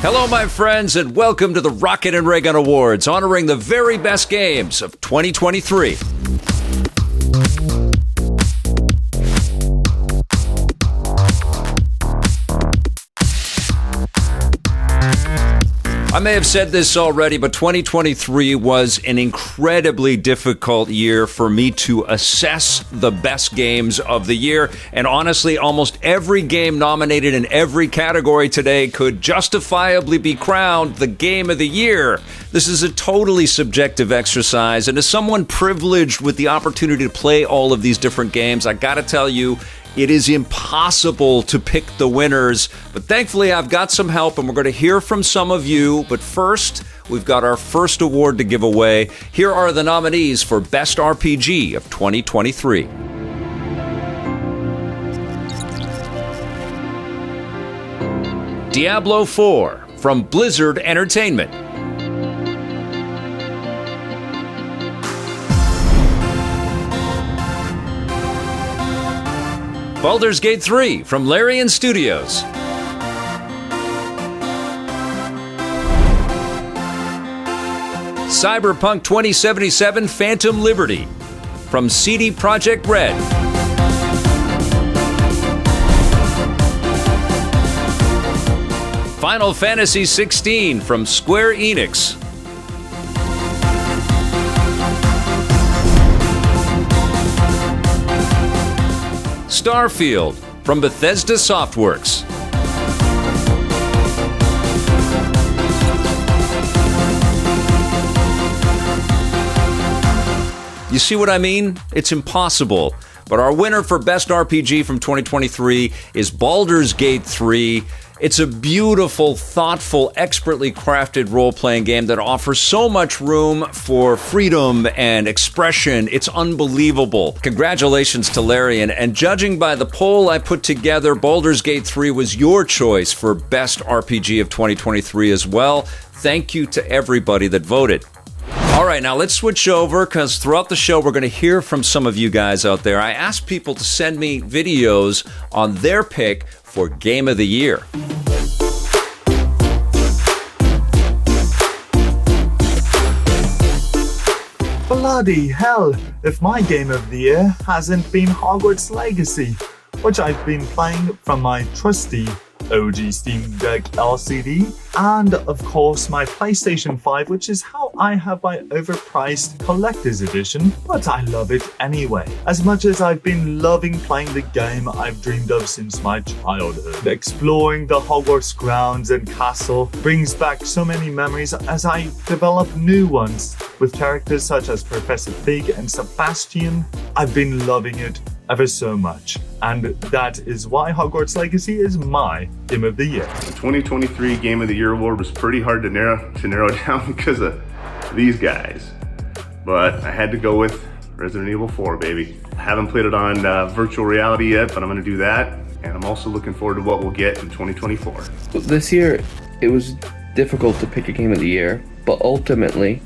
Hello, my friends, and welcome to the Rocket Raygun Awards, honoring the very best games of 2023. I may have said this already, but 2023 was an incredibly difficult year for me to assess the best games of the year. And honestly, almost every game nominated in every category today could justifiably be crowned the game of the year. This is a totally subjective exercise, and as someone privileged with the opportunity to play all of these different games, I gotta tell you, it is impossible to pick the winners, but thankfully I've got some help and we're going to hear from some of you. But first, we've got our first award to give away. Here are the nominees for Best RPG of 2023. Diablo 4 from Blizzard Entertainment. Baldur's Gate 3 from Larian Studios. Cyberpunk 2077 Phantom Liberty from CD Projekt Red. Final Fantasy XVI from Square Enix. Starfield from Bethesda Softworks. You see what I mean? It's impossible. But our winner for Best RPG from 2023 is Baldur's Gate 3. It's a beautiful, thoughtful, expertly crafted role-playing game that offers so much room for freedom and expression. It's unbelievable. Congratulations to Larian. And judging by the poll I put together, Baldur's Gate 3 was your choice for Best RPG of 2023 as well. Thank you to everybody that voted. All right, now let's switch over because throughout the show, we're going to hear from some of you guys out there. I asked people to send me videos on their pick for Game of the Year. Bloody hell, if my Game of the Year hasn't been Hogwarts Legacy, which I've been playing from my trusty OG Steam Deck LCD, and of course my PlayStation 5, which is how I have my overpriced collector's edition, but I love it anyway. As much as I've been loving playing the game I've dreamed of since my childhood, exploring the Hogwarts grounds and castle brings back so many memories as I develop new ones with characters such as Professor Fig and Sebastian. I've been loving it ever so much, and that is why Hogwarts Legacy is my Game of the Year. The 2023 Game of the Year award was pretty hard to narrow down because of these guys, but I had to go with Resident Evil 4, baby. I haven't played it on virtual reality yet, but I'm going to do that, and I'm also looking forward to what we'll get in 2024. This year, it was difficult to pick a Game of the Year, but ultimately,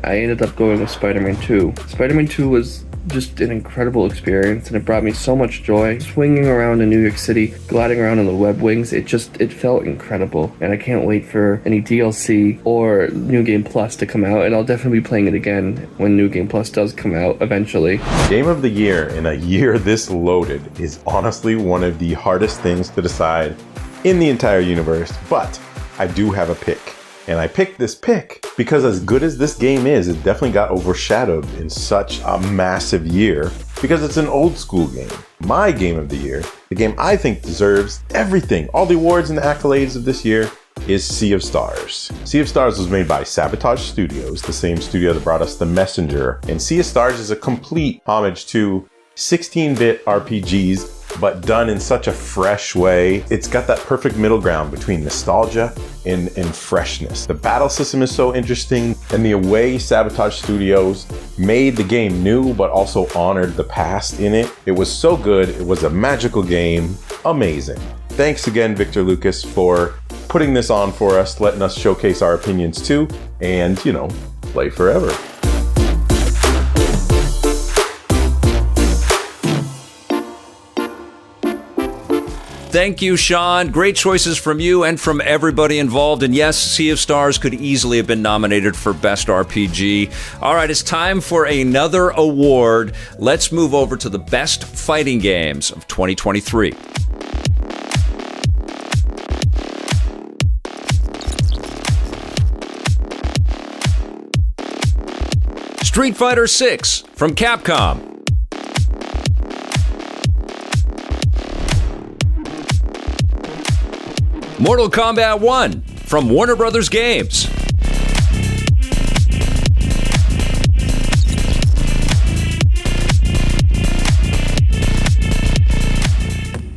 I ended up going with Spider-Man 2. Spider-Man 2 was just an incredible experience, and it brought me so much joy. Swinging around in New York City, gliding around on the web wings, it felt incredible, and I can't wait for any DLC or New Game Plus to come out, and I'll definitely be playing it again when New Game Plus does come out eventually. Game of the Year in a year this loaded is honestly one of the hardest things to decide in the entire universe, but I do have a pick. And I picked this pick because as good as this game is, it definitely got overshadowed in such a massive year because it's an old school game. My Game of the Year, the game I think deserves everything, all the awards and the accolades of this year, is Sea of Stars. Sea of Stars was made by Sabotage Studios, the same studio that brought us The Messenger. And Sea of Stars is a complete homage to 16-bit RPGs, but done in such a fresh way. It's got that perfect middle ground between nostalgia and freshness. The battle system is so interesting, and the way Sabotage Studios made the game new, but also honored the past in it. It was so good. It was a magical game. Amazing. Thanks again, Victor Lucas, for putting this on for us, letting us showcase our opinions too, and, play forever. Thank you, Sean. Great choices from you and from everybody involved. And yes, Sea of Stars could easily have been nominated for Best RPG. All right, it's time for another award. Let's move over to the Best Fighting Games of 2023. Street Fighter 6 from Capcom. Mortal Kombat 1 from Warner Brothers Games.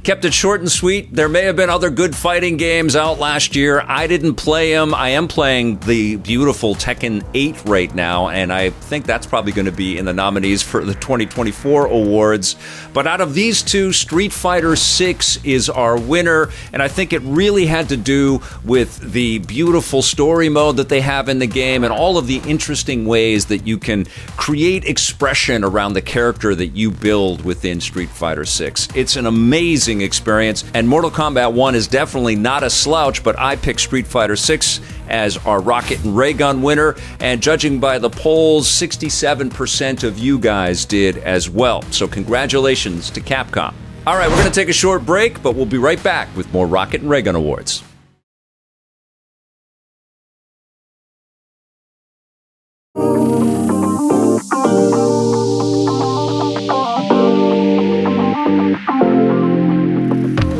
Kept it short and sweet. There may have been other good fighting games out last year. I didn't play them. I am playing the beautiful Tekken 8 right now, and I think that's probably going to be in the nominees for the 2024 awards. But out of these two, Street Fighter 6 is our winner, and I think it really had to do with the beautiful story mode that they have in the game and all of the interesting ways that you can create expression around the character that you build within Street Fighter 6. It's an amazing experience, and Mortal Kombat 1 is definitely not a slouch, but I picked Street Fighter 6 as our Rocket and Raygun winner, and judging by the polls, 67% of you guys did as well. So congratulations to Capcom. All right, we're going to take a short break, but we'll be right back with more Rocket and Raygun Awards.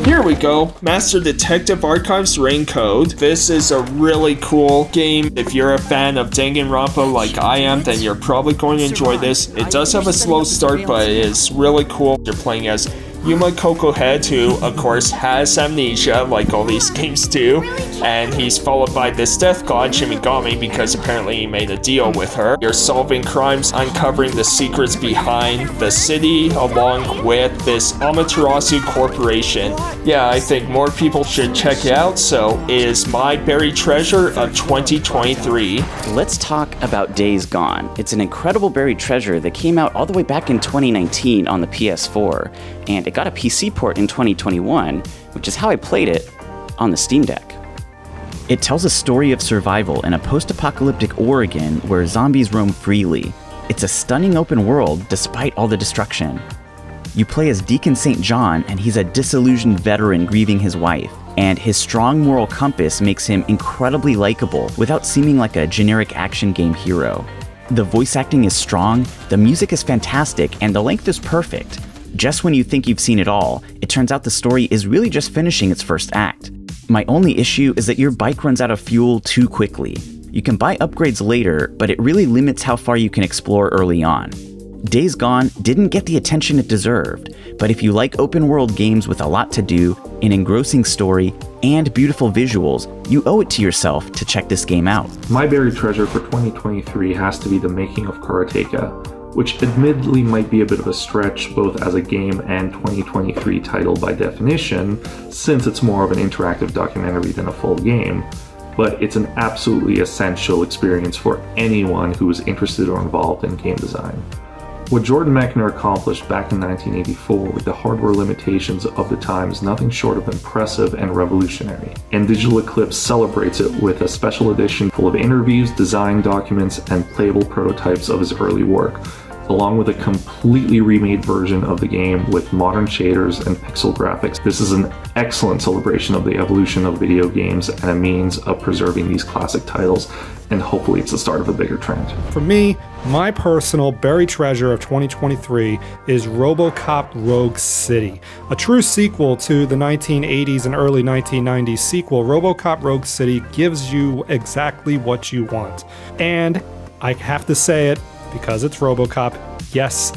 Here we go, Master Detective Archives Rain Code. This is a really cool game. If you're a fan of Danganronpa like I am, then you're probably going to enjoy this. It does have a slow start, but it is really cool. You're playing as Yuma Cocohead, who, of course, has amnesia, like all these games do, and he's followed by this death god, Shimigami, because apparently he made a deal with her. You're solving crimes, uncovering the secrets behind the city, along with this Amaterasu Corporation. Yeah, I think more people should check it out, so it is my buried treasure of 2023. Let's talk about Days Gone. It's an incredible buried treasure that came out all the way back in 2019 on the PS4, and it got a PC port in 2021, which is how I played it on the Steam Deck. It tells a story of survival in a post-apocalyptic Oregon where zombies roam freely. It's a stunning open world despite all the destruction. You play as Deacon St. John, and he's a disillusioned veteran grieving his wife, and his strong moral compass makes him incredibly likable without seeming like a generic action game hero. The voice acting is strong, the music is fantastic, and the length is perfect. Just when you think you've seen it all, it turns out the story is really just finishing its first act. My only issue is that your bike runs out of fuel too quickly. You can buy upgrades later, but it really limits how far you can explore early on. Days Gone didn't get the attention it deserved, but if you like open world games with a lot to do, an engrossing story, and beautiful visuals, you owe it to yourself to check this game out. My buried treasure for 2023 has to be The Making of Karateka, which admittedly might be a bit of a stretch both as a game and 2023 title by definition, since it's more of an interactive documentary than a full game, but it's an absolutely essential experience for anyone who is interested or involved in game design. What Jordan Mechner accomplished back in 1984 with the hardware limitations of the time is nothing short of impressive and revolutionary, and Digital Eclipse celebrates it with a special edition full of interviews, design documents, and playable prototypes of his early work, along with a completely remade version of the game with modern shaders and pixel graphics. This is an excellent celebration of the evolution of video games and a means of preserving these classic titles, and hopefully it's the start of a bigger trend. For me, my personal buried treasure of 2023 is RoboCop Rogue City. A true sequel to the 1980s and early 1990s sequel, RoboCop Rogue City gives you exactly what you want. And I have to say it, because it's RoboCop, yes,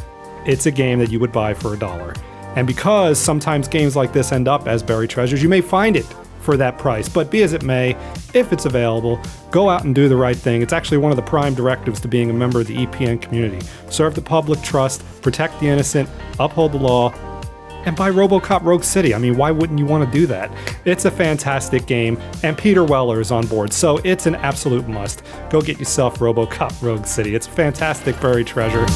it's a game that you would buy for $1. And because sometimes games like this end up as buried treasures, you may find it for that price. But be as it may, if it's available, go out and do the right thing. It's actually one of the prime directives to being a member of the EPN community. Serve the public trust, protect the innocent, uphold the law, and buy RoboCop Rogue City. I mean, why wouldn't you want to do that? It's a fantastic game, and Peter Weller is on board, so it's an absolute must. Go get yourself RoboCop Rogue City. It's a fantastic buried treasure.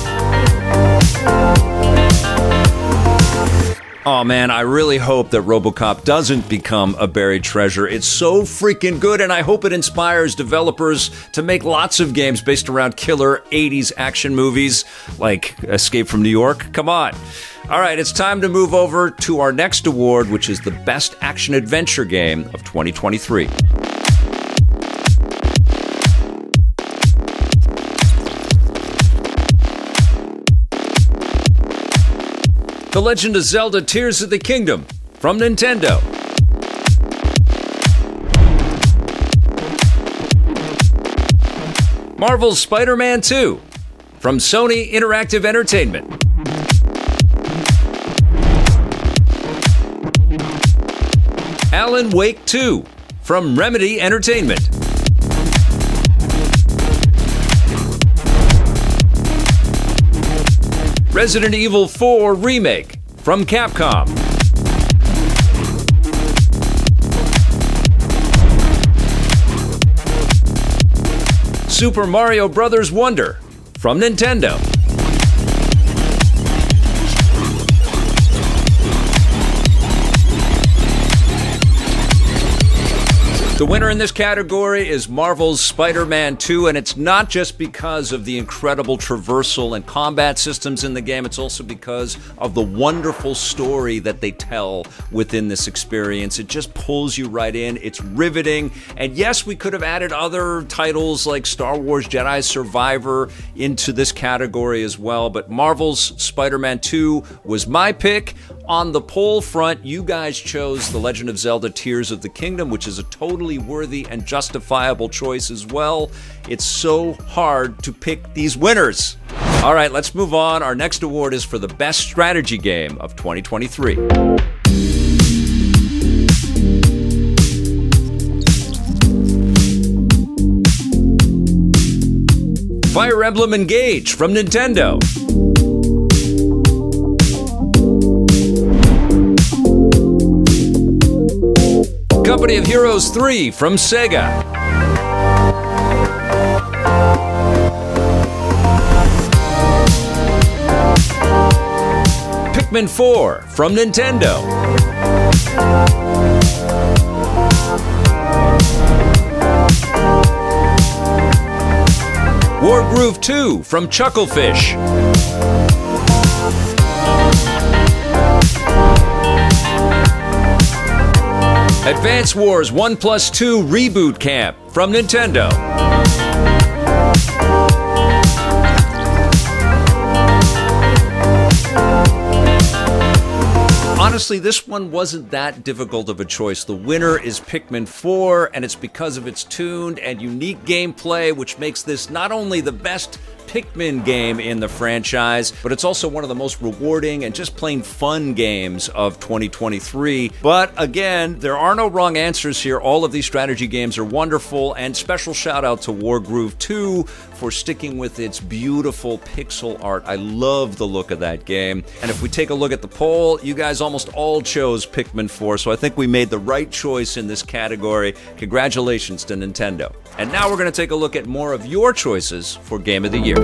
Oh man, I really hope that RoboCop doesn't become a buried treasure. It's so freaking good, and I hope it inspires developers to make lots of games based around killer 80s action movies like Escape from New York. Come on. All right, it's time to move over to our next award, which is the Best Action Adventure Game of 2023. The Legend of Zelda Tears of the Kingdom from Nintendo. Marvel's Spider-Man 2 from Sony Interactive Entertainment. Alan Wake 2 from Remedy Entertainment. Resident Evil 4 Remake from Capcom. Super Mario Bros. Wonder from Nintendo. The winner in this category is Marvel's Spider-Man 2, and it's not just because of the incredible traversal and combat systems in the game, it's also because of the wonderful story that they tell within this experience. It just pulls you right in, it's riveting, and yes, we could have added other titles like Star Wars Jedi Survivor into this category as well, but Marvel's Spider-Man 2 was my pick. On the poll front, you guys chose The Legend of Zelda Tears of the Kingdom, which is a totally worthy and justifiable choice as well. It's so hard to pick these winners. All right, let's move on. Our next award is for the Best Strategy Game of 2023. Fire Emblem Engage from Nintendo. Company of Heroes 3 from Sega. Pikmin 4 from Nintendo. Wargroove 2 from Chucklefish. Advance Wars 1+2 Reboot Camp from Nintendo. Honestly, this one wasn't that difficult of a choice. The winner is Pikmin 4, and it's because of its tuned and unique gameplay, which makes this not only the best Pikmin game in the franchise, but it's also one of the most rewarding and just plain fun games of 2023. But again, there are no wrong answers here. All of these strategy games are wonderful, and special shout out to Wargroove 2 for sticking with its beautiful pixel art. I love the look of that game. And if we take a look at the poll, you guys almost all chose Pikmin 4, so I think we made the right choice in this category. Congratulations to Nintendo. And now we're going to take a look at more of your choices for Game of the Year.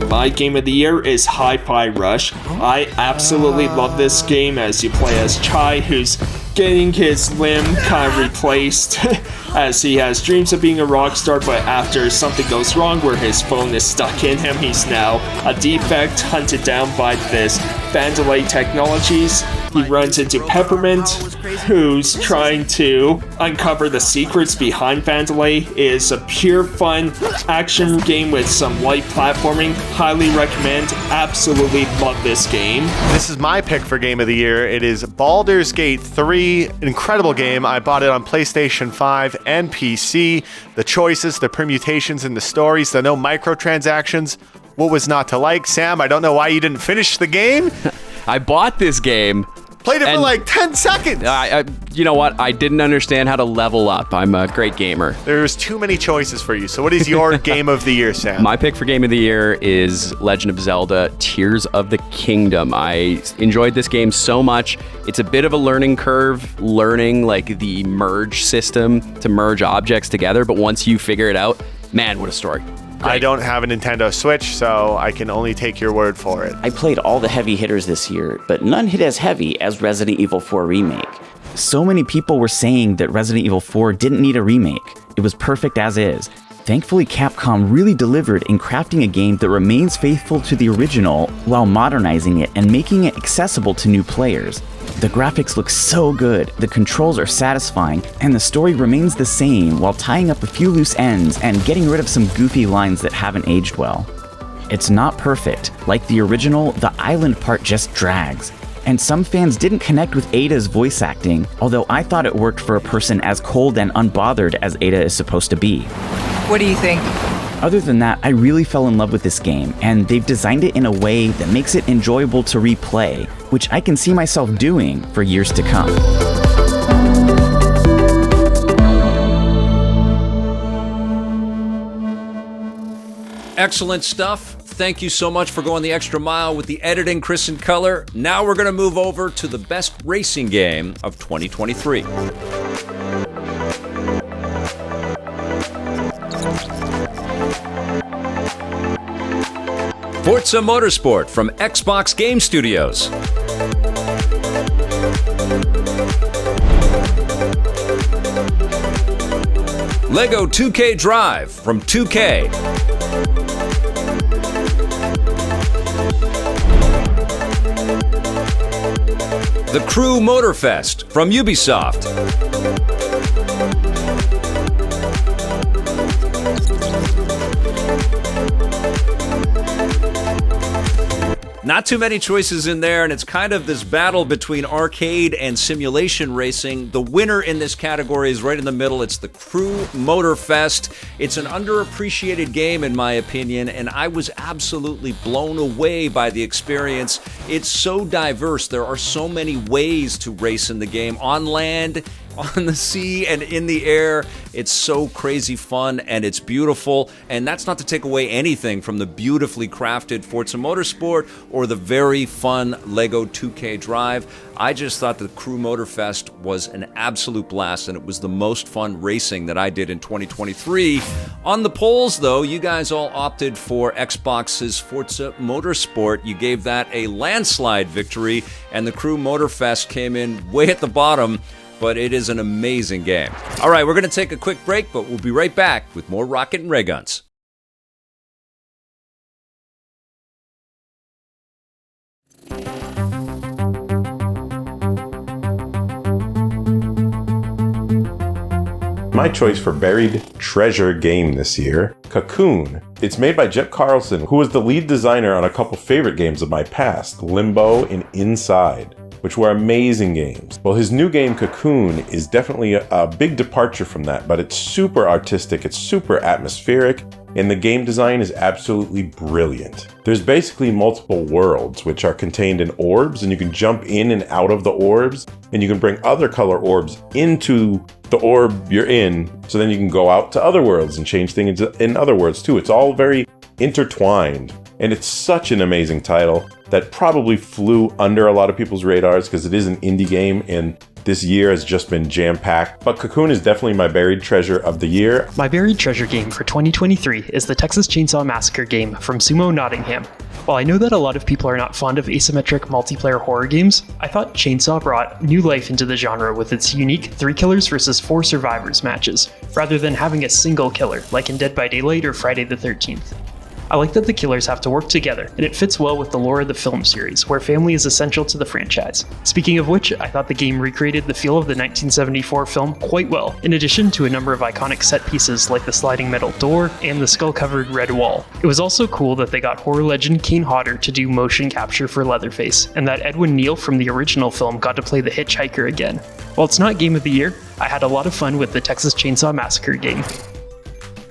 My Game of the Year is Hi-Fi Rush. I absolutely love this game as you play as Chai, who's getting his limb kind of replaced as he has dreams of being a rock star, but after something goes wrong where his phone is stuck in him, he's now a defect hunted down by this Vandalay Technologies. He runs into Peppermint, who's trying to uncover the secrets behind Vandalay. It is a pure fun action game with some light platforming. Highly recommend. Absolutely love this game. This is my pick for Game of the Year. It is Baldur's Gate 3. Incredible game. I bought it on PlayStation 5 and PC. The choices, the permutations, and the stories, the no microtransactions. What was not to like? Sam, I don't know why you didn't finish the game. I bought this game. Played it for like 10 seconds. You know what? I didn't understand how to level up. I'm a great gamer. There's too many choices for you. So what is your Game of the Year, Sam? My pick for Game of the Year is Legend of Zelda Tears of the Kingdom. I enjoyed this game so much. It's a bit of a learning curve, learning like the merge system to merge objects together. But once you figure it out, man, what a story. I don't have a Nintendo Switch, so I can only take your word for it. I played all the heavy hitters this year, but none hit as heavy as Resident Evil 4 Remake. So many people were saying that Resident Evil 4 didn't need a remake. It was perfect as is. Thankfully, Capcom really delivered in crafting a game that remains faithful to the original while modernizing it and making it accessible to new players. The graphics look so good, the controls are satisfying, and the story remains the same while tying up a few loose ends and getting rid of some goofy lines that haven't aged well. It's not perfect. Like the original, the island part just drags. And some fans didn't connect with Ada's voice acting, although I thought it worked for a person as cold and unbothered as Ada is supposed to be. What do you think? Other than that, I really fell in love with this game, and they've designed it in a way that makes it enjoyable to replay, which I can see myself doing for years to come. Excellent stuff. Thank you so much for going the extra mile with the editing, Chris and Color. Now we're going to move over to the best racing game of 2023. Forza Motorsport from Xbox Game Studios. Lego 2K Drive from 2K. The Crew Motorfest from Ubisoft. Not too many choices in there, and it's kind of this battle between arcade and simulation racing. The winner in this category is right in the middle. It's the Crew Motorfest. It's an underappreciated game, in my opinion, and I was absolutely blown away by the experience. It's so diverse. There are so many ways to race in the game, on land, on the sea, and in the air. It's so crazy fun, and it's beautiful. And that's not to take away anything from the beautifully crafted Forza Motorsport or the very fun Lego 2K Drive. I just thought the Crew Motorfest was an absolute blast, and it was the most fun racing that I did in 2023. On the polls, though, you guys all opted for Xbox's Forza Motorsport. You gave that a landslide victory, and the Crew Motorfest came in way at the bottom, but it is an amazing game. All right, we're going to take a quick break, but we'll be right back with more Rocket and Ray Guns. My choice for buried treasure game this year, Cocoon. It's made by Jeff Carlson, who was the lead designer on a couple favorite games of my past, Limbo and Inside, which were amazing games. Well, his new game, Cocoon, is definitely a big departure from that, but it's super artistic, it's super atmospheric, and the game design is absolutely brilliant. There's basically multiple worlds, which are contained in orbs, and you can jump in and out of the orbs, and you can bring other color orbs into the orb you're in, so then you can go out to other worlds and change things in other worlds too. It's all very intertwined, and it's such an amazing title that probably flew under a lot of people's radars because it is an indie game, and this year has just been jam-packed. But Cocoon is definitely my buried treasure of the year. My buried treasure game for 2023 is the Texas Chainsaw Massacre game from Sumo Nottingham. While I know that a lot of people are not fond of asymmetric multiplayer horror games, I thought Chainsaw brought new life into the genre with its unique 3 killers versus 4 survivors matches, rather than having a single killer like in Dead by Daylight or Friday the 13th. I like that the killers have to work together, and it fits well with the lore of the film series, where family is essential to the franchise. Speaking of which, I thought the game recreated the feel of the 1974 film quite well, in addition to a number of iconic set pieces like the sliding metal door and the skull-covered red wall. It was also cool that they got horror legend Kane Hodder to do motion capture for Leatherface, and that Edwin Neal from the original film got to play the hitchhiker again. While it's not Game of the Year, I had a lot of fun with the Texas Chainsaw Massacre game.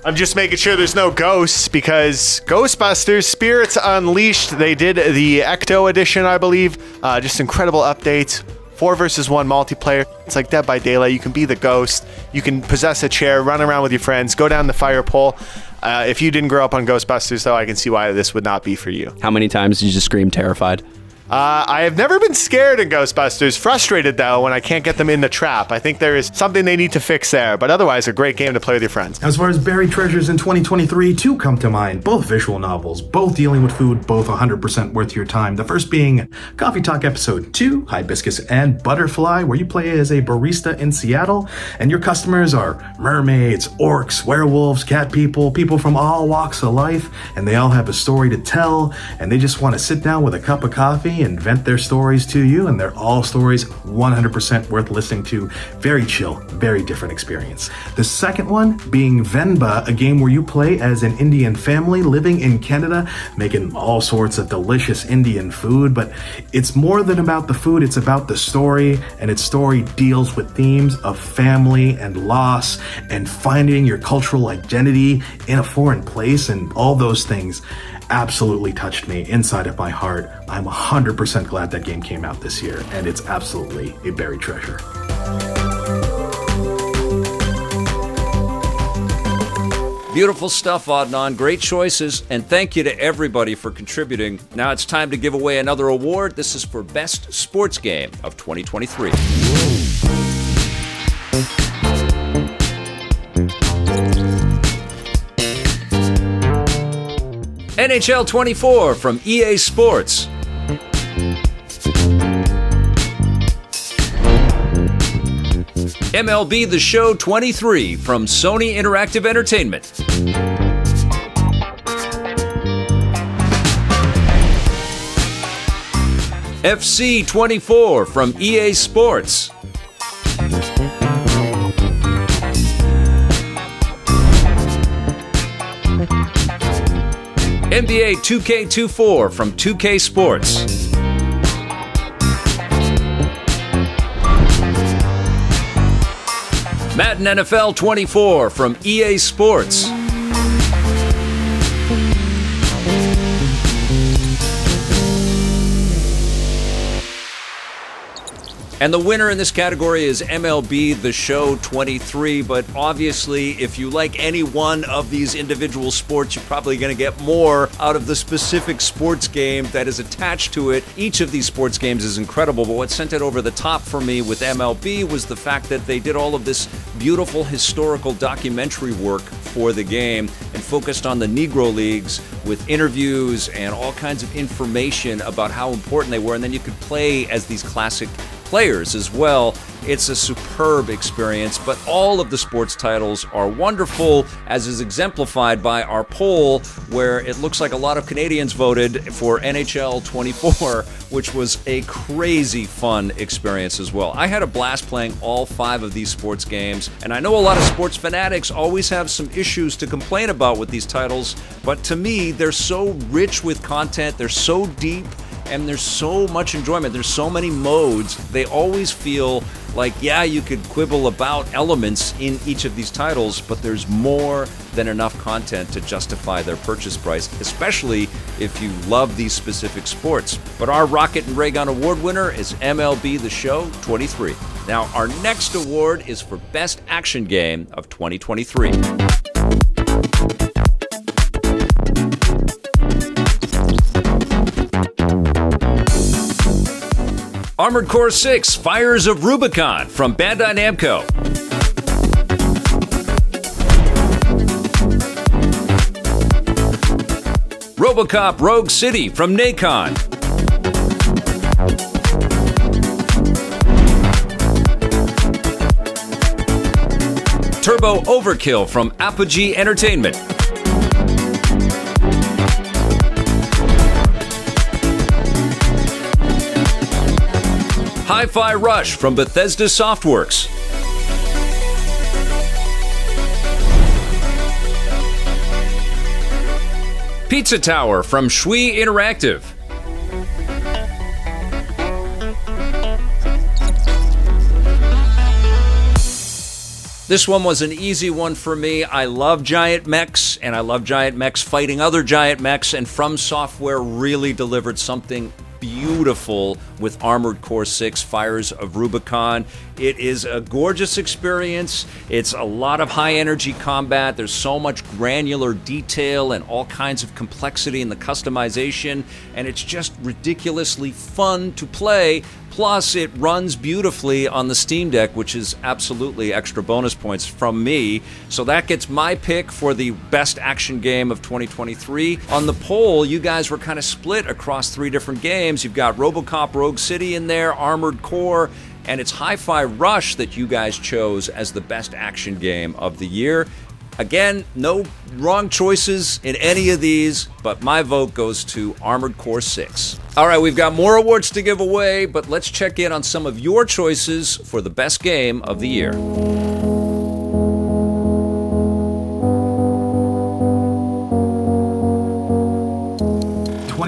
I'm just making sure there's no ghosts, because Ghostbusters Spirits Unleashed, they did the Ecto edition, I believe. Just incredible updates. 4 versus 1 multiplayer. It's like Dead by Daylight. You can be the ghost. You can possess a chair, run around with your friends, go down the fire pole. If you didn't grow up on Ghostbusters, though, I can see why this would not be for you. How many times did you just scream terrified? I have never been scared in Ghostbusters. Frustrated, though, when I can't get them in the trap. I think there is something they need to fix there, but otherwise a great game to play with your friends. As far as buried treasures in 2023, two come to mind. Both visual novels, both dealing with food, both 100% worth your time. The first being Coffee Talk Episode 2, Hibiscus and Butterfly, where you play as a barista in Seattle, and your customers are mermaids, orcs, werewolves, cat people, people from all walks of life, and they all have a story to tell, and they just want to sit down with a cup of coffee and vent their stories to you, and they're all stories 100% worth listening to. Very chill, very different experience. The second one being Venba, a game where you play as an Indian family living in Canada, making all sorts of delicious Indian food, but it's more than about the food, it's about the story, and its story deals with themes of family and loss and finding your cultural identity in a foreign place, and all those things absolutely touched me inside of my heart. I'm 100% glad that game came out this year, and it's absolutely a buried treasure. Beautiful stuff, Adnan. Great choices, and thank you to everybody for contributing. Now it's time to give away another award. This is for Best Sports Game of 2023. NHL 24 from EA Sports. MLB The Show 23 from Sony Interactive Entertainment. FC 24 from EA Sports. NBA 2K24 from 2K Sports. Madden NFL 24 from EA Sports. And the winner in this category is MLB The Show 23, but obviously if you like any one of these individual sports, you're probably going to get more out of the specific sports game that is attached to it. Each of these sports games is incredible, but what sent it over the top for me with MLB was the fact that they did all of this beautiful historical documentary work for the game and focused on the Negro Leagues with interviews and all kinds of information about how important they were, and then you could play as these classic players as well. It's a superb experience, but all of the sports titles are wonderful, as is exemplified by our poll, where it looks like a lot of Canadians voted for NHL 24, which was a crazy fun experience as well. I had a blast playing all 5 of these sports games, and I know a lot of sports fanatics always have some issues to complain about with these titles, but to me, they're so rich with content, they're so deep, and there's so much enjoyment. There's so many modes. They always feel like, yeah, you could quibble about elements in each of these titles, but there's more than enough content to justify their purchase price, especially if you love these specific sports. But our Rocket and Raygun Award winner is MLB The Show 23. Now, our next award is for Best Action Game of 2023. Armored Core 6 Fires of Rubicon from Bandai Namco. RoboCop Rogue City from Nacon. Turbo Overkill from Apogee Entertainment. Hi-Fi Rush from Bethesda Softworks. Pizza Tower from Shui Interactive. This one was an easy one for me. I love giant mechs, and I love giant mechs fighting other giant mechs, and From Software really delivered something beautiful with Armored Core 6 Fires of Rubicon. It is a gorgeous experience. It's a lot of high-energy combat. There's so much granular detail and all kinds of complexity in the customization, and it's just ridiculously fun to play. Plus, it runs beautifully on the Steam Deck, which is absolutely extra bonus points from me. So that gets my pick for the best action game of 2023. On the poll, you guys were kind of split across 3 different games. You've got RoboCop Rogue City in there, Armored Core, and it's Hi-Fi Rush that you guys chose as the best action game of the year. Again, no wrong choices in any of these, but my vote goes to Armored Core 6. All right, we've got more awards to give away, but let's check in on some of your choices for the best game of the year.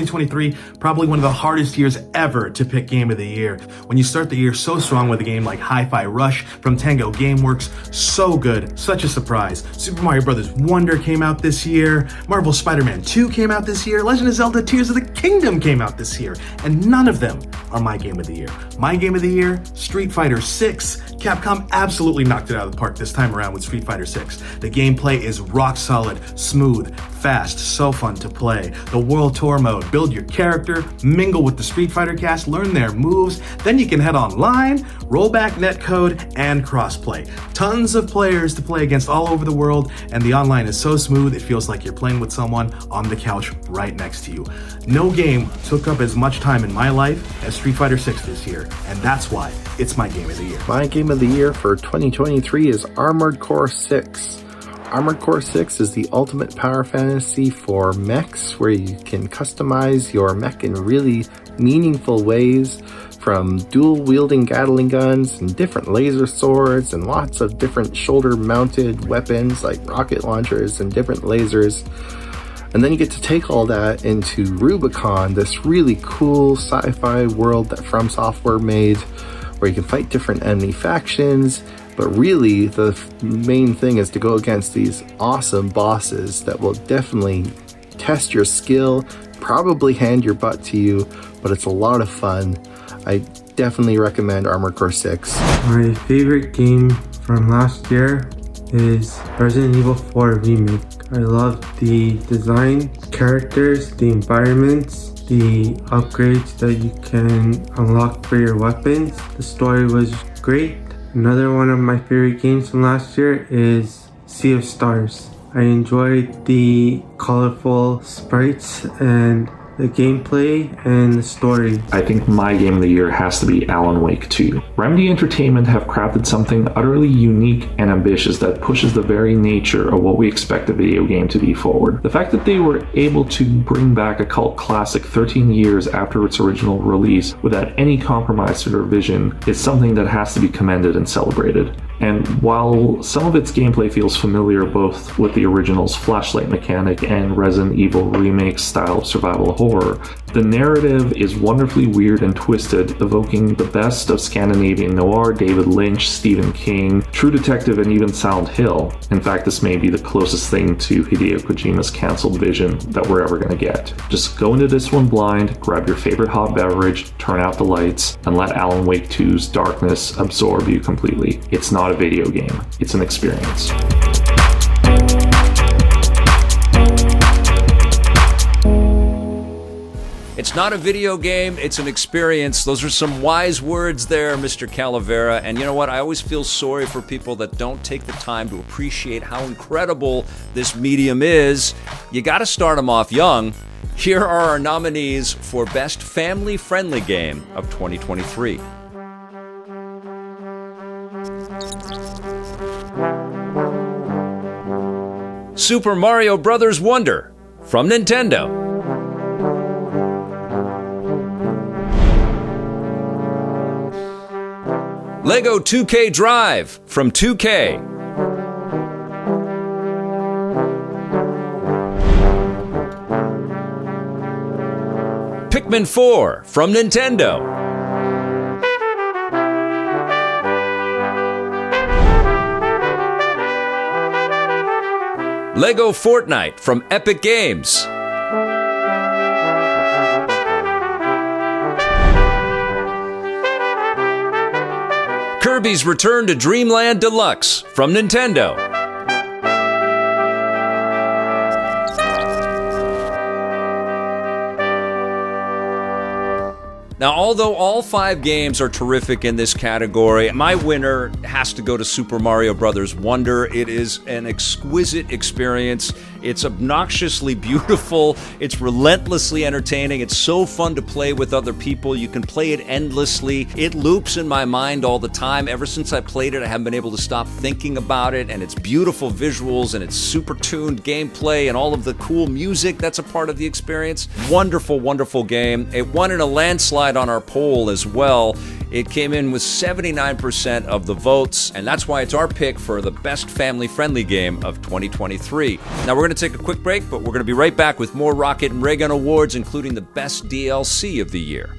2023, probably one of the hardest years ever to pick Game of the Year. When you start the year so strong with a game like Hi-Fi Rush from Tango Gameworks, so good, such a surprise. Super Mario Bros. Wonder came out this year, Marvel Spider-Man 2 came out this year, Legend of Zelda Tears of the Kingdom came out this year, and none of them are my Game of the Year. My Game of the Year, Street Fighter 6. Capcom absolutely knocked it out of the park this time around with Street Fighter 6. The gameplay is rock solid, smooth, fast, so fun to play. The World Tour mode, build your character, mingle with the Street Fighter cast, learn their moves, then you can head online, roll back netcode, and crossplay. Tons of players to play against all over the world, and the online is so smooth it feels like you're playing with someone on the couch right next to you. No game took up as much time in my life as Street Fighter 6 this year, and that's why it's my Game of the Year. My Game of the Year for 2023 is Armored Core 6. Armored Core 6 is the ultimate power fantasy for mechs, where you can customize your mech in really meaningful ways, from dual-wielding Gatling guns and different laser swords and lots of different shoulder-mounted weapons like rocket launchers and different lasers. And then you get to take all that into Rubicon, this really cool sci-fi world that From Software made, where you can fight different enemy factions. But really, the main thing is to go against these awesome bosses that will definitely test your skill, probably hand your butt to you, but it's a lot of fun. I definitely recommend Armored Core 6. My favorite game from last year is Resident Evil 4 Remake. I love the design, characters, the environments, the upgrades that you can unlock for your weapons. The story was great. Another one of my favorite games from last year is Sea of Stars. I enjoyed the colorful sprites and the gameplay and the story. I think my game of the year has to be Alan Wake 2. Remedy Entertainment have crafted something utterly unique and ambitious that pushes the very nature of what we expect a video game to be forward. The fact that they were able to bring back a cult classic 13 years after its original release without any compromise to their vision is something that has to be commended and celebrated. And while some of its gameplay feels familiar both with the original's flashlight mechanic and Resident Evil Remake style of survival horror, the narrative is wonderfully weird and twisted, evoking the best of Scandinavian noir, David Lynch, Stephen King, True Detective, and even Silent Hill. In fact, this may be the closest thing to Hideo Kojima's canceled vision that we're ever going to get. Just go into this one blind, grab your favorite hot beverage, turn out the lights, and let Alan Wake 2's darkness absorb you completely. It's not a video game, it's an experience. It's not a video game, it's an experience. Those are some wise words there, Mr. Calavera. And you know what? I always feel sorry for people that don't take the time to appreciate how incredible this medium is. You gotta start them off young. Here are our nominees for Best Family-Friendly Game of 2023. Super Mario Bros. Wonder from Nintendo. Lego 2K Drive from 2K. Pikmin 4 from Nintendo. Lego Fortnite from Epic Games. Kirby's Return to Dreamland Deluxe from Nintendo. Now, although all 5 games are terrific in this category, my winner has to go to Super Mario Bros. Wonder. It is an exquisite experience. It's obnoxiously beautiful. It's relentlessly entertaining. It's so fun to play with other people. You can play it endlessly. It loops in my mind all the time. Ever since I played it, I haven't been able to stop thinking about it, and its beautiful visuals and its super tuned gameplay and all of the cool music that's a part of the experience. Wonderful, wonderful game. It won in a landslide on our poll as well. It came in with 79% of the votes, and that's why it's our pick for the best family-friendly game of 2023. Now, we're going to take a quick break, but we're going to be right back with more Rocket and Raygun Awards, including the best DLC of the year.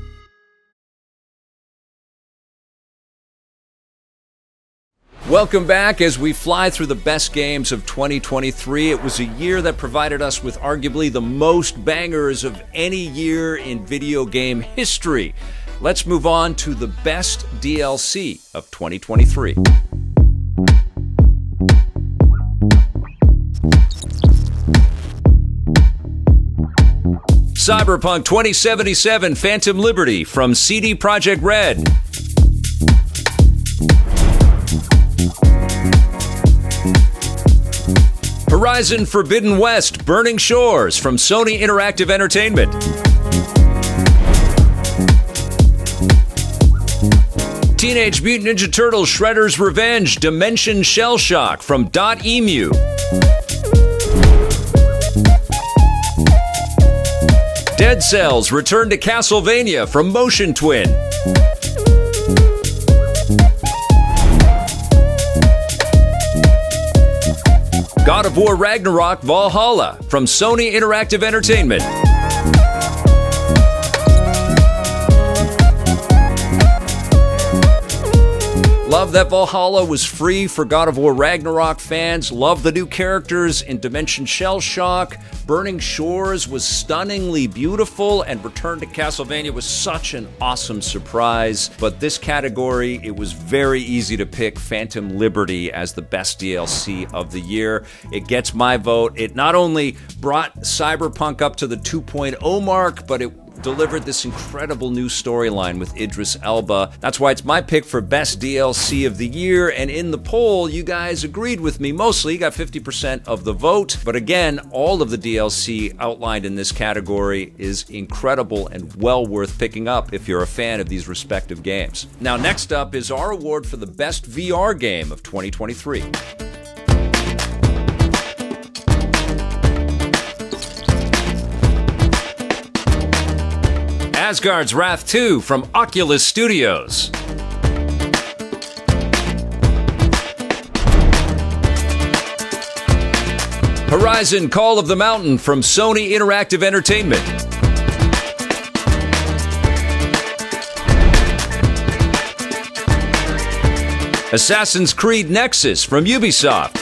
Welcome back as we fly through the best games of 2023. It was a year that provided us with arguably the most bangers of any year in video game history. Let's move on to the best DLC of 2023. Cyberpunk 2077 Phantom Liberty from CD Projekt Red. Horizon Forbidden West Burning Shores from Sony Interactive Entertainment. Teenage Mutant Ninja Turtles Shredder's Revenge Dimension Shell Shock from .emu. Dead Cells Return to Castlevania from Motion Twin. God of War Ragnarok Valhalla from Sony Interactive Entertainment. Love that Valhalla was free for God of War Ragnarok fans. Love the new characters in Dimension Shell Shock. Burning Shores was stunningly beautiful, and Return to Castlevania was such an awesome surprise. But this category, it was very easy to pick Phantom Liberty as the best DLC of the year. It gets my vote. It not only brought Cyberpunk up to the 2.0 mark, but it delivered this incredible new storyline with Idris Elba. That's why it's my pick for best DLC of the year, and in the poll, you guys agreed with me mostly. You got 50% of the vote, but again, all of the DLC outlined in this category is incredible and well worth picking up if you're a fan of these respective games. Now, next up is our award for the best VR game of 2023. Asgard's Wrath 2 from Oculus Studios. Horizon Call of the Mountain from Sony Interactive Entertainment. Assassin's Creed Nexus from Ubisoft.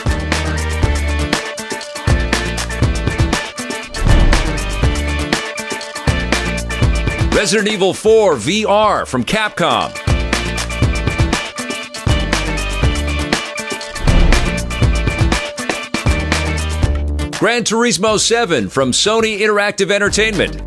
Resident Evil 4 VR from Capcom. Gran Turismo 7 from Sony Interactive Entertainment.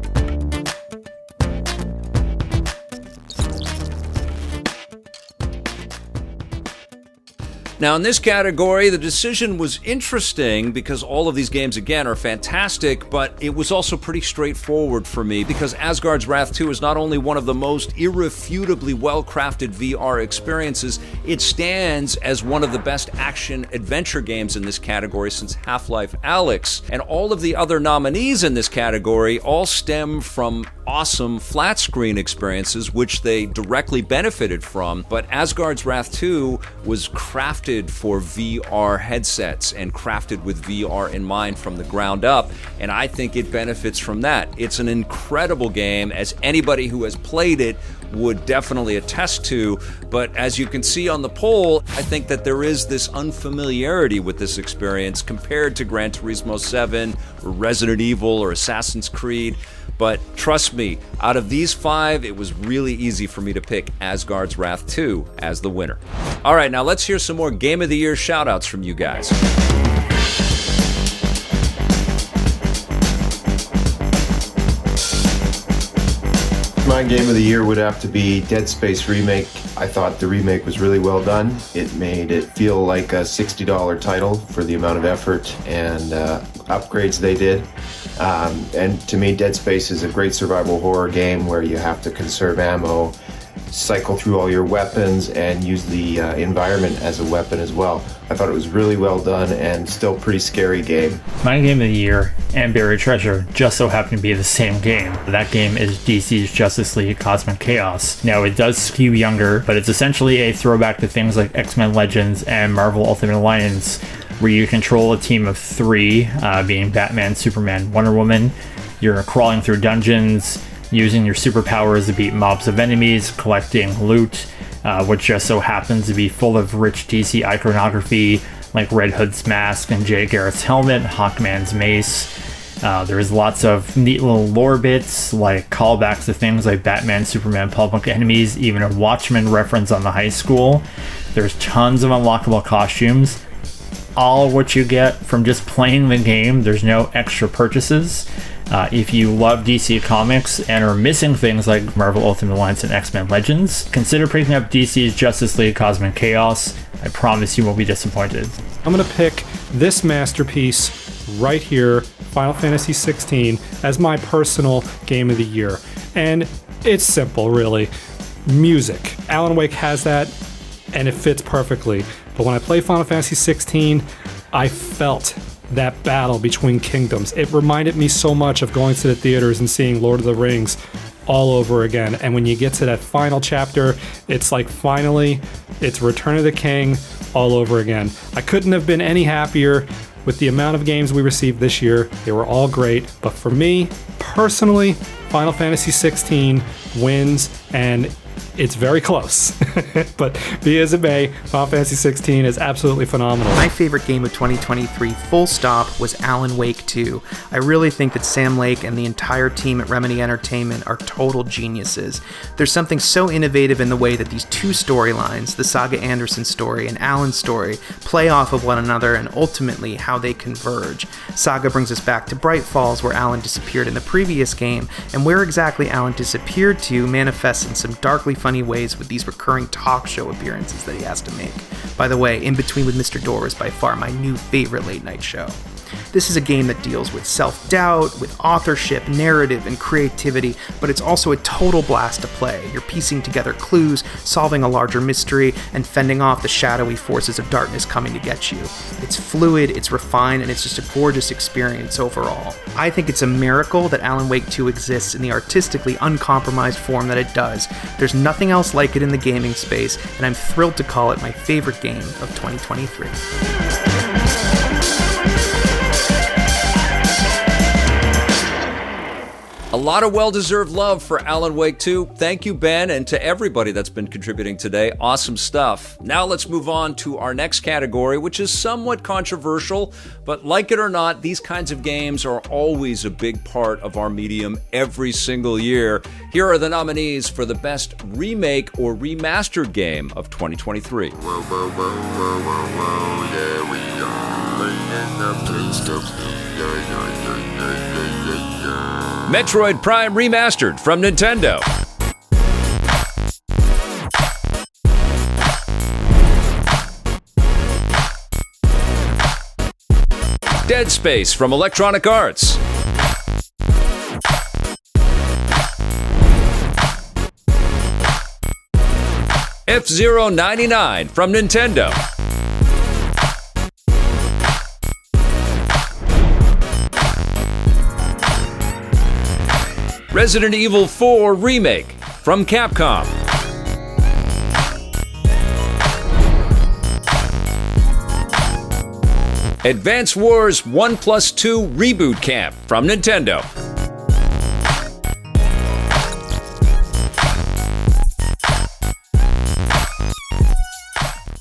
Now, in this category, the decision was interesting because all of these games, again, are fantastic, but it was also pretty straightforward for me because Asgard's Wrath 2 is not only one of the most irrefutably well-crafted VR experiences, it stands as one of the best action-adventure games in this category since Half-Life Alyx. And all of the other nominees in this category all stem from awesome flat-screen experiences, which they directly benefited from. But Asgard's Wrath 2 was crafted for VR headsets and crafted with VR in mind from the ground up, and I think it benefits from that. It's an incredible game, as anybody who has played it would definitely attest to, but as you can see on the poll, I think that there is this unfamiliarity with this experience compared to Gran Turismo 7 or Resident Evil or Assassin's Creed. But trust me, out of these 5, it was really easy for me to pick Asgard's Wrath 2 as the winner. All right, now let's hear some more Game of the Year shout-outs from you guys. My game of the year would have to be Dead Space Remake. I thought the remake was really well done. It made it feel like a $60 title for the amount of effort and upgrades they did. And to me, Dead Space is a great survival horror game where you have to conserve ammo, cycle through all your weapons, and use the environment as a weapon as well. I thought it was really well done and still pretty scary game. My game of the year and Buried Treasure just so happen to be the same game. That game is DC's Justice League Cosmic Chaos. Now, it does skew younger, but it's essentially a throwback to things like X-Men Legends and Marvel Ultimate Alliance, where you control a team of 3, being Batman, Superman, Wonder Woman. You're crawling through dungeons, using your superpowers to beat mobs of enemies, collecting loot, which just so happens to be full of rich DC iconography like Red Hood's mask and Jay Garrett's helmet, Hawkman's mace. There's lots of neat little lore bits like callbacks to things like Batman, Superman, Public Enemies, even a Watchmen reference on the high school. There's tons of unlockable costumes, all what you get from just playing the game. There's no extra purchases. If you love DC Comics and are missing things like Marvel Ultimate Alliance and X-Men Legends, consider picking up DC's Justice League Cosmic Chaos. I promise you won't be disappointed. I'm going to pick this masterpiece right here, Final Fantasy XVI, as my personal game of the year. And it's simple, really. Music. Alan Wake has that, and it fits perfectly. But when I play Final Fantasy XVI, I felt that battle between kingdoms. It reminded me so much of going to the theaters and seeing Lord of the Rings all over again. And when you get to that final chapter, it's like finally, it's Return of the King all over again. I couldn't have been any happier with the amount of games we received this year. They were all great. But for me, personally, Final Fantasy XVI wins, and it's very close. But be as it may, Final Fantasy 16 is absolutely phenomenal. My favorite game of 2023, full stop, was Alan Wake 2. I really think that Sam Lake and the entire team at Remedy Entertainment are total geniuses. There's something so innovative in the way that these two storylines, the Saga Anderson story and Alan's story, play off of one another and ultimately how they converge. Saga brings us back to Bright Falls, where Alan disappeared in the previous game, and where exactly Alan disappeared to manifests in some darkly funny ways with these recurring talk show appearances that he has to make. By the way, In Between with Mr. Door is by far my new favorite late night show. This is a game that deals with self-doubt, with authorship, narrative, and creativity, but it's also a total blast to play. You're piecing together clues, solving a larger mystery, and fending off the shadowy forces of darkness coming to get you. It's fluid, it's refined, and it's just a gorgeous experience overall. I think it's a miracle that Alan Wake 2 exists in the artistically uncompromised form that it does. There's nothing else like it in the gaming space, and I'm thrilled to call it my favorite game of 2023. A lot of well-deserved love for Alan Wake 2. Thank you, Ben, and to everybody that's been contributing today. Awesome stuff. Now let's move on to our next category, which is somewhat controversial, but like it or not, these kinds of games are always a big part of our medium every single year. Here are the nominees for the best remake or remastered game of 2023. There we go. Metroid Prime Remastered from Nintendo. Dead Space from Electronic Arts. F-Zero 99 from Nintendo. Resident Evil 4 Remake from Capcom. Advance Wars 1+2 Reboot Camp from Nintendo.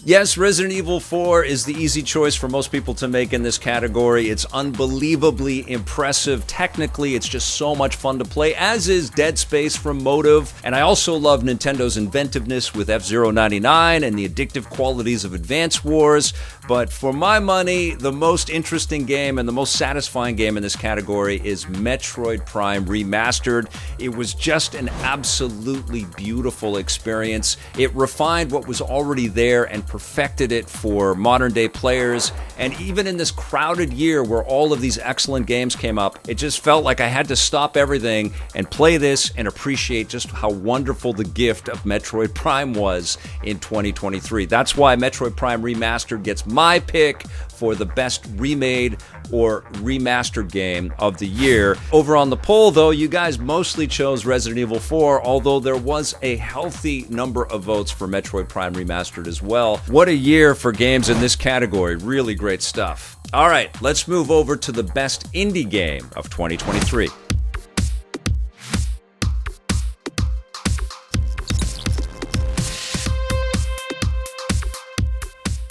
Yes, Resident Evil 4 is the easy choice for most people to make in this category. It's unbelievably impressive. Technically, it's just so much fun to play, as is Dead Space from Motive. And I also love Nintendo's inventiveness with F-Zero 99 and the addictive qualities of Advance Wars. But for my money, the most interesting game and the most satisfying game in this category is Metroid Prime Remastered. It was just an absolutely beautiful experience. It refined what was already there and perfected it for modern day players. And even in this crowded year where all of these excellent games came up, it just felt like I had to stop everything and play this and appreciate just how wonderful the gift of Metroid Prime was in 2023. That's why Metroid Prime Remastered gets my pick for the best remade or remastered game of the year. Over on the poll, though, you guys mostly chose Resident Evil 4, although there was a healthy number of votes for Metroid Prime Remastered as well. What a year for games in this category. Really great stuff. All right, let's move over to the best indie game of 2023.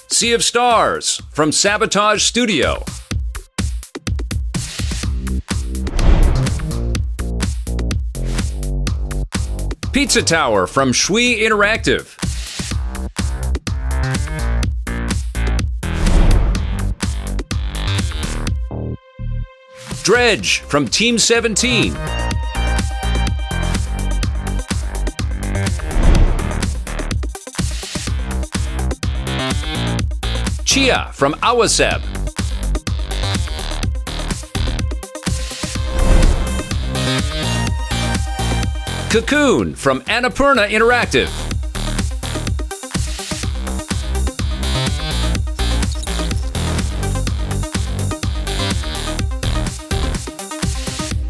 Sea of Stars from Sabotage Studio. Pizza Tower from Shui Interactive. Dredge from Team 17. Chia from Awaseb. Cocoon from Annapurna Interactive.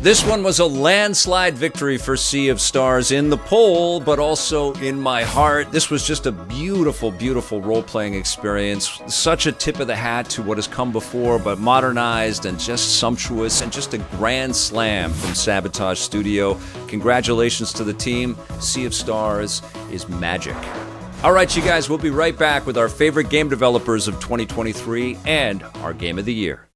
This one was a landslide victory for Sea of Stars in the poll, but also in my heart. This was just a beautiful, beautiful role-playing experience. Such a tip of the hat to what has come before, but modernized and just sumptuous and just a grand slam from Sabotage Studio. Congratulations to the team. Sea of Stars is magic. All right, you guys, we'll be right back with our favorite game developers of 2023 and our Game of the Year.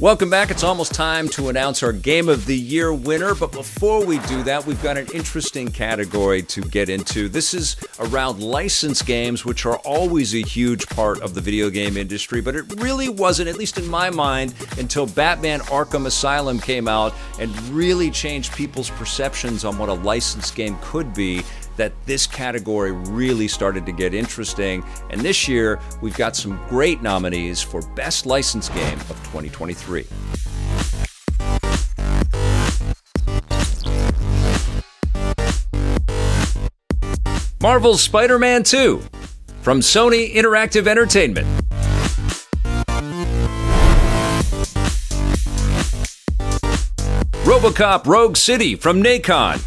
Welcome back. It's almost time to announce our Game of the Year winner, but before we do that, we've got an interesting category to get into. This is around licensed games, which are always a huge part of the video game industry, but it really wasn't, at least in my mind, until Batman Arkham Asylum came out and really changed people's perceptions on what a licensed game could be, that this category really started to get interesting. And this year, we've got some great nominees for Best Licensed Game of 2023. Marvel's Spider-Man 2 from Sony Interactive Entertainment. RoboCop Rogue City from Nacon.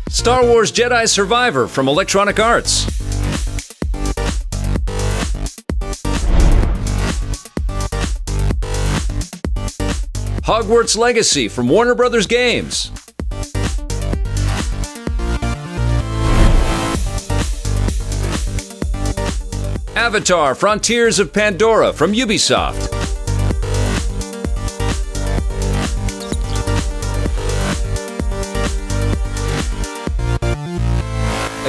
Star Wars Jedi Survivor from Electronic Arts. Hogwarts Legacy from Warner Brothers Games. Avatar Frontiers of Pandora from Ubisoft.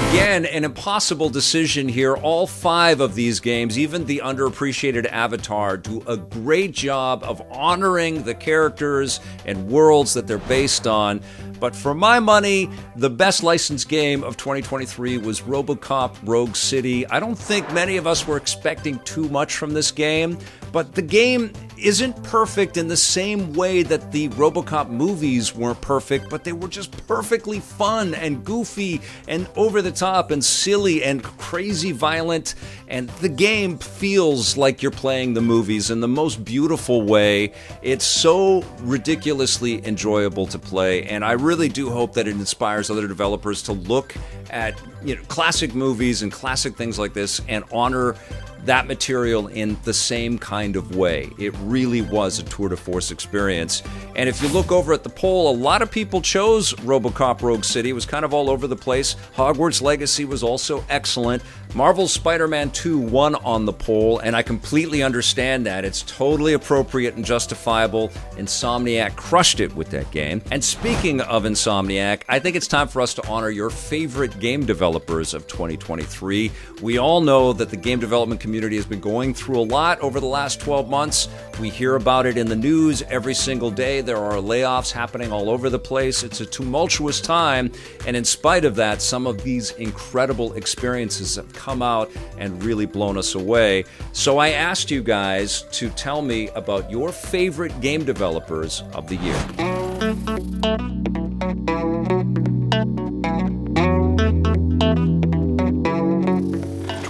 Again, an impossible decision here. All 5 of these games, even the underappreciated Avatar, do a great job of honoring the characters and worlds that they're based on. But for my money, the best licensed game of 2023 was RoboCop Rogue City. I don't think many of us were expecting too much from this game, but the game isn't perfect in the same way that the RoboCop movies weren't perfect, but they were just perfectly fun and goofy and over the top and silly and crazy violent. And the game feels like you're playing the movies in the most beautiful way. It's so ridiculously enjoyable to play, and I really do hope that it inspires other developers to look at classic movies and classic things like this and honor that material in the same kind of way. It really was a tour de force experience. And if you look over at the poll, a lot of people chose RoboCop Rogue City. It was kind of all over the place. Hogwarts Legacy was also excellent. Marvel's Spider-Man 2 won on the poll, and I completely understand that. It's totally appropriate and justifiable. Insomniac crushed it with that game. And speaking of Insomniac, I think it's time for us to honor your favorite game developers of 2023. We all know that the game development community has been going through a lot over the last 12 months. We hear about it in the news every single day. There are layoffs happening all over the place. It's a tumultuous time, and in spite of that, some of these incredible experiences have come out and really blown us away. So I asked you guys to tell me about your favorite game developers of the year.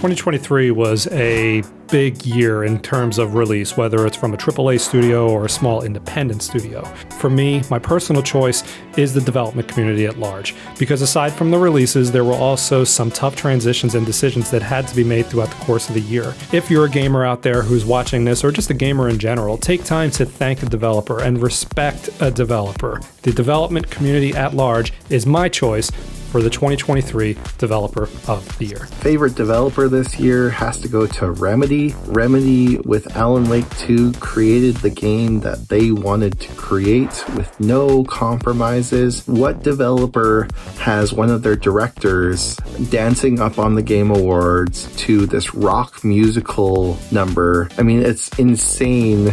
2023 was a big year in terms of release, whether it's from a AAA studio or a small independent studio. For me, my personal choice is the development community at large, because aside from the releases, there were also some tough transitions and decisions that had to be made throughout the course of the year. If you're a gamer out there who's watching this, or just a gamer in general, take time to thank a developer and respect a developer. The development community at large is my choice for the 2023 Developer of the Year. Favorite developer this year has to go to Remedy. Remedy with Alan Wake 2 created the game that they wanted to create with no compromises. What developer has one of their directors dancing up on the Game Awards to this rock musical number? I mean, it's insane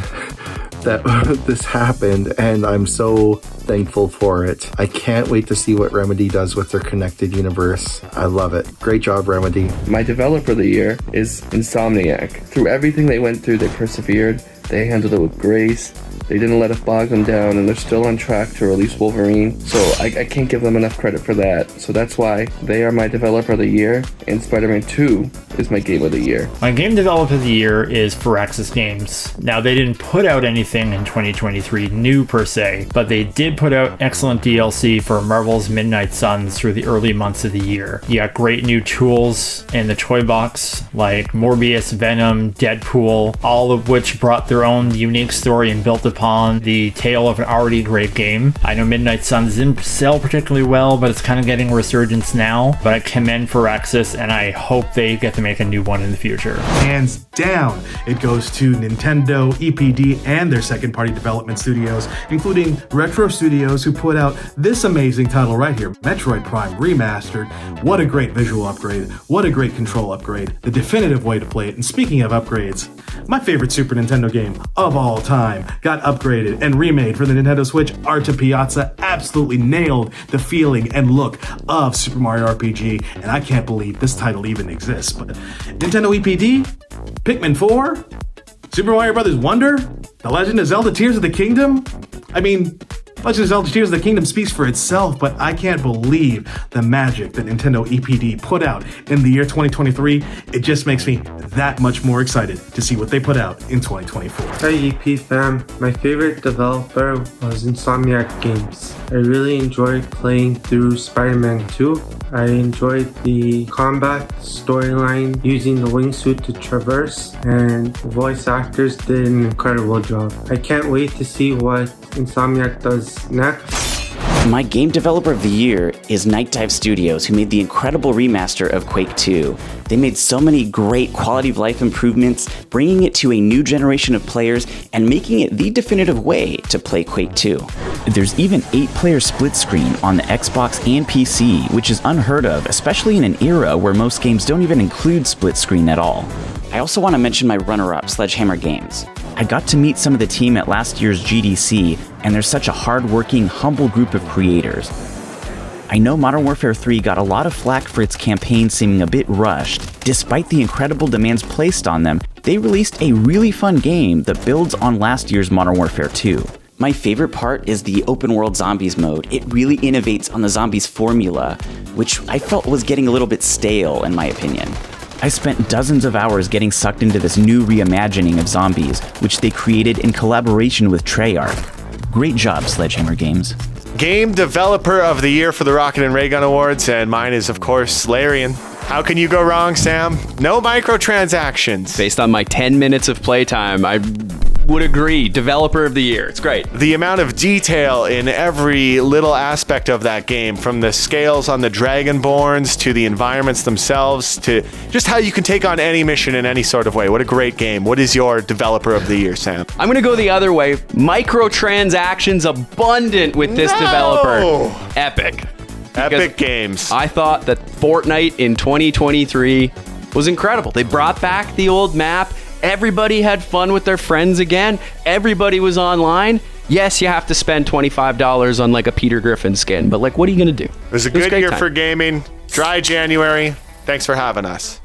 that this happened, and I'm so thankful for it. I can't wait to see what Remedy does with their connected universe. I love it. Great job, Remedy. My developer of the year is Insomniac. Through everything they went through, they persevered, they handled it with grace, they didn't let it bog them down, and they're still on track to release Wolverine. So I can't give them enough credit for that. So that's why they are my developer of the year, and Spider-Man 2 is my game of the year. My game developer of the year is Firaxis Games. Now, they didn't put out anything in 2023 new per se, but they did put out excellent DLC for Marvel's Midnight Suns through the early months of the year. You got great new tools in the toy box, like Morbius, Venom, Deadpool, all of which brought their own unique story and built upon the tale of an already great game. I know Midnight Suns didn't sell particularly well, but it's kind of getting a resurgence now. But I commend Firaxis, and I hope they get to make a new one in the future. Hands down, it goes to Nintendo, EPD, and their second-party development studios, including Retro Studios, who put out this amazing title right here, Metroid Prime Remastered. What a great visual upgrade. What a great control upgrade. The definitive way to play it. And speaking of upgrades, my favorite Super Nintendo game of all time got upgraded and remade for the Nintendo Switch. Arte Piazza absolutely nailed the feeling and look of Super Mario RPG, and I can't believe this title even exists. But Nintendo EPD, Pikmin 4, Super Mario Bros. Wonder, The Legend of Zelda Tears of the Kingdom. I mean, Legend of Zelda Tears of the Kingdom speaks for itself, but I can't believe the magic that Nintendo EPD put out in the year 2023. It just makes me that much more excited to see what they put out in 2024. Hi EP fam, my favorite developer was Insomniac Games. I really enjoyed playing through Spider-Man 2. I enjoyed the combat storyline, using the wingsuit to traverse, and voice actors did an incredible job. I can't wait to see what Insomniac does next. My game developer of the year is Night Dive Studios, who made the incredible remaster of Quake 2. They made so many great quality of life improvements, bringing it to a new generation of players and making it the definitive way to play Quake 2. There's even 8-player split screen on the Xbox and PC, which is unheard of, especially in an era where most games don't even include split screen at all. I also want to mention my runner-up, Sledgehammer Games. I got to meet some of the team at last year's GDC, and they're such a hard-working, humble group of creators. I know Modern Warfare 3 got a lot of flack for its campaign seeming a bit rushed. Despite the incredible demands placed on them, they released a really fun game that builds on last year's Modern Warfare 2. My favorite part is the open world zombies mode. It really innovates on the zombies formula, which I felt was getting a little bit stale in my opinion. I spent dozens of hours getting sucked into this new reimagining of zombies, which they created in collaboration with Treyarch. Great job, Sledgehammer Games. Game Developer of the Year for the Rocket and Raygun Awards, and mine is, of course, Larian. How can you go wrong, Sam? No microtransactions. Based on my 10 minutes of playtime, I would agree. Developer of the year. It's great. The amount of detail in every little aspect of that game, from the scales on the Dragonborns to the environments themselves to just how you can take on any mission in any sort of way. What a great game. What is your developer of the year, Sam? I'm going to go the other way. Microtransactions abundant with this developer. Epic. Epic Games. I thought that Fortnite in 2023 was incredible. They brought back the old map. Everybody had fun with their friends again. Everybody was online. Yes, you have to spend $25 on like a Peter Griffin skin, but like, what are you going to do? It was a good year for gaming. Dry January. Thanks for having us.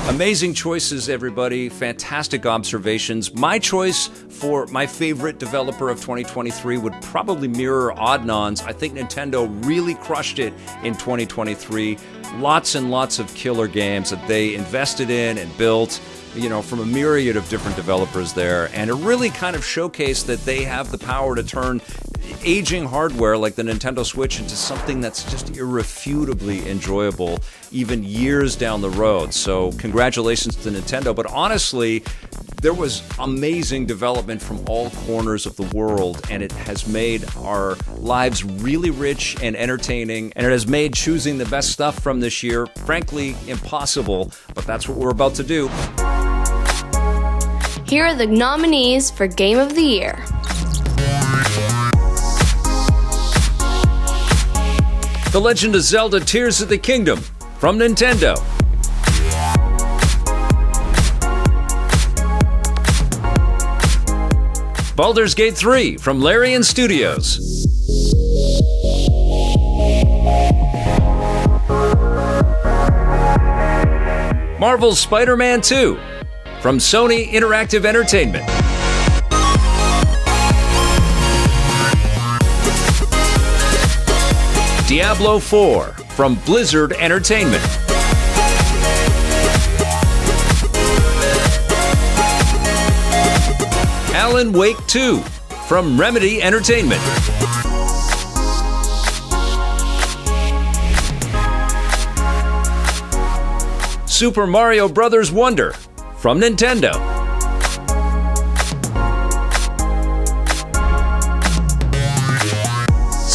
Amazing choices, everybody. Fantastic observations. My choice for my favorite developer of 2023 would probably mirror Adnan's. I think Nintendo really crushed it in 2023. Lots and lots of killer games that they invested in and built, you know, from a myriad of different developers there. And it really kind of showcased that they have the power to turn aging hardware like the Nintendo Switch into something that's just irrefutably enjoyable even years down the road. So congratulations to Nintendo. But honestly, there was amazing development from all corners of the world, and it has made our lives really rich and entertaining, and it has made choosing the best stuff from this year, frankly, impossible. But that's what we're about to do. Here are the nominees for Game of the Year. The Legend of Zelda Tears of the Kingdom from Nintendo. Baldur's Gate 3 from Larian Studios. Marvel's Spider-Man 2 from Sony Interactive Entertainment. Diablo 4 from Blizzard Entertainment. Alan Wake 2 from Remedy Entertainment. Super Mario Bros. Wonder from Nintendo.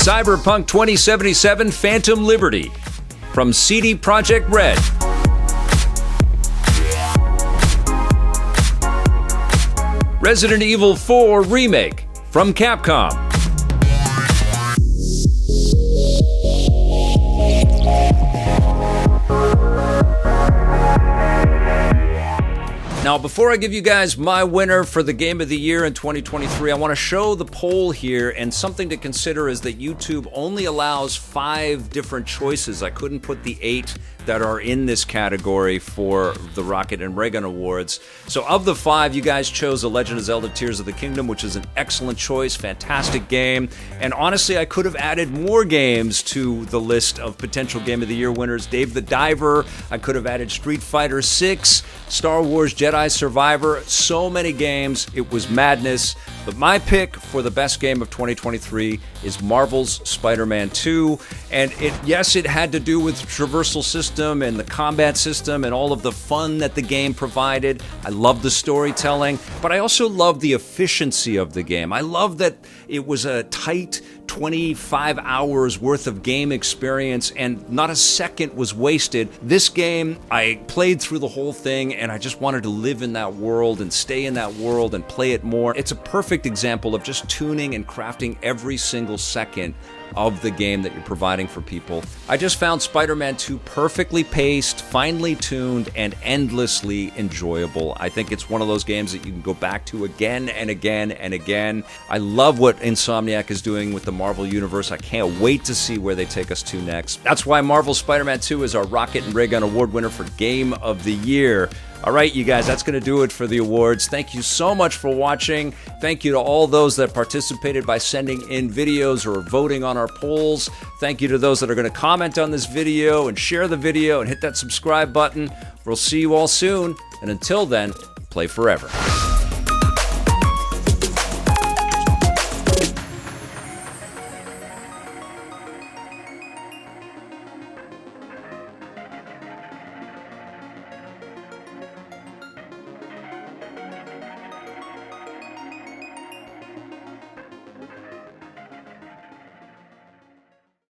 Cyberpunk 2077 Phantom Liberty from CD Projekt Red. Resident Evil 4 Remake from Capcom. Now, before I give you guys my winner for the Game of the Year in 2023, I want to show the poll here, and something to consider is that YouTube only allows 5 different choices. I couldn't put the 8 that are in this category for the Rocket and Raygun Awards. So of the 5, you guys chose The Legend of Zelda Tears of the Kingdom, which is an excellent choice, fantastic game. And honestly, I could have added more games to the list of potential Game of the Year winners. Dave the Diver, I could have added Street Fighter 6, Star Wars Jedi Survivor, so many games. It was madness. But my pick for the best game of 2023 is Marvel's Spider-Man 2. And yes, it had to do with the traversal system and the combat system and all of the fun that the game provided. I love the storytelling, but I also love the efficiency of the game. I love that it was a tight 25 hours worth of game experience and not a second was wasted. This game, I played through the whole thing and I just wanted to live in that world and stay in that world and play it more. It's a perfect example of just tuning and crafting every single second of the game that you're providing for people. I just found Spider-Man 2 perfectly paced, finely tuned, and endlessly enjoyable. I think it's one of those games that you can go back to again and again and again. I love what Insomniac is doing with the Marvel Universe. I can't wait to see where they take us to next. That's why Marvel's Spider-Man 2 is our Rocket and Raygun Award winner for Game of the Year. All right, you guys, that's going to do it for the awards. Thank you so much for watching. Thank you to all those that participated by sending in videos or voting on our polls. Thank you to those that are going to comment on this video and share the video and hit that subscribe button. We'll see you all soon. And until then, play forever.